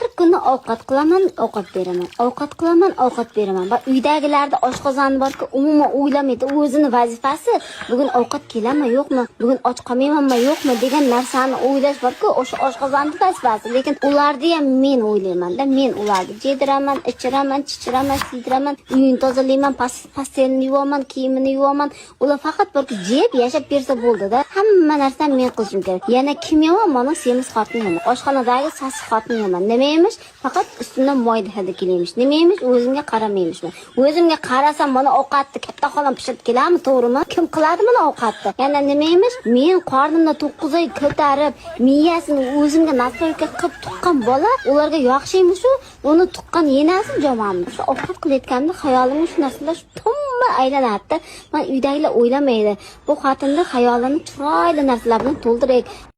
har kuni ovqat qilaman, ovqat beraman. Ovqat qilaman, ovqat beraman. Va uydagilarda oshqozoni borki, umuman o'ylamaydi. O'zini vazifasi bugun ovqat keladimi, yo'qmi? Bugun och qolmaymanmi, yo'qmi degan narsani o'ylash borki, o'sha oshqozonni vazifasi. Lekin ularni ham men o'ylayman-da. Men ularni jediraman, ichiraman, chichiraman, siydiraman, uyini tozalayman, pastelni yuvaman, kiyimini yuvaman. Ular faqat borki jeb yashab bersa bo'ldi-da. Hamma narsani men qilishim kerak. Yana kim yomon? Mana semiz xotin yomon. Oshxonadagi sassiq xotin yomon. Nima emish? Faqat ustidan moy hidi kelamish. Nima emish? O'zimga qaramaymish. O'zimga qarasam mana ovqatni katta xolam pishirib keladimi, to'g'rimi? Kim qiladi buni ovqatni? Yana nima emish? Men qornimda 9 oy ko'tarib, miyasini o'zimga nastroyka qilib tuqqan bola, ularga yaxshiymi-shu? Uni tuqqan yenasi jomamni. Shu ovqat qilayotganda xayolimga shu narsalar tumma aylanadi. Men uydagilar o'ylamaydi. Bu xotinning xayolini chiroyli narsalar bilan to'ldiraylik.